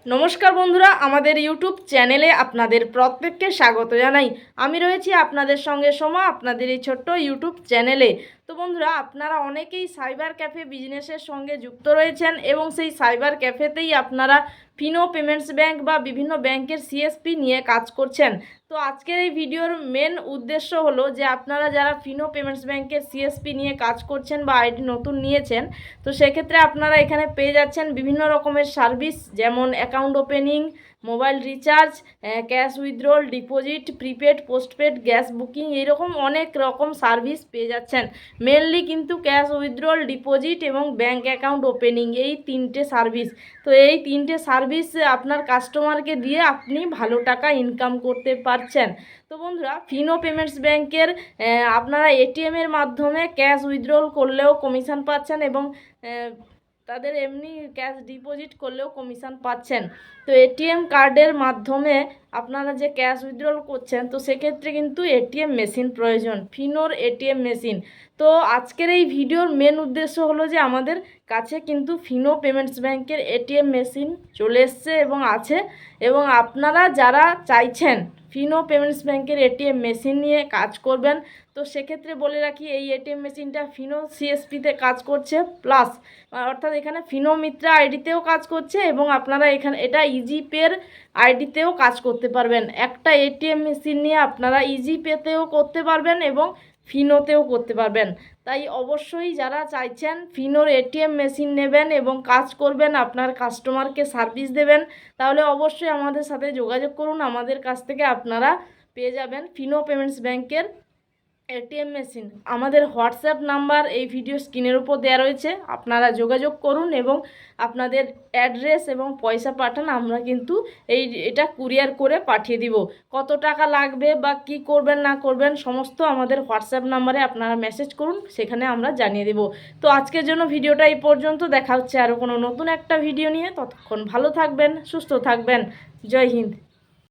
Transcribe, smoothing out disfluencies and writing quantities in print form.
নমস্কার বন্ধুরা, আমাদের ইউটিউব চ্যানেলে আপনাদের প্রত্যেককে স্বাগত জানাই। আমি রয়েছি আপনাদের সঙ্গে সোমা, আপনাদের এই ছোট্ট ইউটিউব চ্যানেলে। তো বন্ধুরা, আপনারা অনেকেই সাইবার ক্যাফে বিজনেসের সঙ্গে যুক্ত রয়েছেন এবং সেই সাইবার ক্যাফেতেই আপনারা ফিনো পেমেন্টস ব্যাংক বা বিভিন্ন ব্যাংকের সিএসপি নিয়ে কাজ করছেন। তো আজকের এই ভিডিওর মেন উদ্দেশ্য হলো যে আপনারা যারা ফিনো পেমেন্টস ব্যাংকের সিএসপি নিয়ে কাজ করছেন বা আইডি নতুন নিয়েছেন, তো সেক্ষেত্রে আপনারা এখানে পেয়ে যাচ্ছেন বিভিন্ন রকমের সার্ভিস, যেমন account opening, mobile recharge, cash withdrawal, deposit, prepaid, postpaid, gas booking, এইরকম অনেক রকম সার্ভিস পেয়ে যাচ্ছেন। মেনলি কিন্তু ক্যাশ উইথড্রল, ডিপোজিট এবং ব্যাঙ্ক অ্যাকাউন্ট ওপেনিং, এই তিনটে সার্ভিস। তো এই তিনটে সার্ভিস আপনার কাস্টমারকে দিয়ে আপনি ভালো টাকা ইনকাম করতে পারছেন। তো বন্ধুরা, ফিনো পেমেন্টস ব্যাংকের আপনারা এটিএমের মাধ্যমে ক্যাশ উইথড্রল করলেও কমিশন পাচ্ছেন এবং তাদের এমনি ক্যাশ ডিপোজিট করলেও কমিশন পাচ্ছেন। তো এটিএম কার্ডের মাধ্যমে আপনারা যে ক্যাশ উইথড্রল করছেন, তো সেক্ষেত্রে কিন্তু এটিএম মেশিন প্রয়োজন, ফিনোর এটিএম মেশিন। তো আজকের এই ভিডিওর মেন উদ্দেশ্য হলো যে আমাদের কাছে কিন্তু ফিনো পেমেন্টস ব্যাংকের এটিএম মেশিন চলে এসছে এবং আছে, এবং আপনারা যারা চাইছেন ফিনো পেমেন্টস ব্যাংকের এটিএম মেশিন নিয়ে কাজ করবেন, তো সেক্ষেত্রে বলে রাখি এই এটিএম মেশিনটা ফিনো সিএসপিতে কাজ করছে, প্লাস অর্থাৎ এখানে ফিনো মিত্রা আইডিতেও কাজ করছে এবং আপনারা এখানে এটা ইজি পের আইডিতেও কাজ করতে পারবেন। একটা এটিএম মেশিন নিয়ে আপনারা ইজি পেতেও করতে পারবেন এবং ফিনোতেও করতে পারবেন। তাই অবশ্যই যারা চাইছেন ফিনোর এটিএম মেশিন নেবেন এবং কাজ করবেন, আপনার কাস্টমারকে সার্ভিস দেবেন, তাহলে অবশ্যই আমাদের সাথে যোগাযোগ করুন। আমাদের কাছ থেকে আপনারা পেয়ে যাবেন ফিনো পেমেন্টস ব্যাংকের এটিএম মেশিন। আমাদের হোয়াটসঅ্যাপ নাম্বার এই ভিডিও স্ক্রিনের উপর দেওয়া রয়েছে, আপনারা যোগাযোগ করুন এবং আপনাদের অ্যাড্রেস এবং পয়সা পাঠান। আমরা কিন্তু এটা কুরিয়ার করে পাঠিয়ে দিব। কত টাকা লাগবে বা কি করবেন না করবেন সমস্ত আমাদের হোয়াটসঅ্যাপ নাম্বারে আপনারা মেসেজ করুন, সেখানে আমরা জানিয়ে দেব। তো আজকের জন্য ভিডিওটা এই পর্যন্ত, দেখা হচ্ছে আরও কোনো নতুন একটা ভিডিও নিয়ে। ততক্ষণ ভালো থাকবেন, সুস্থ থাকবেন। জয় হিন্দ।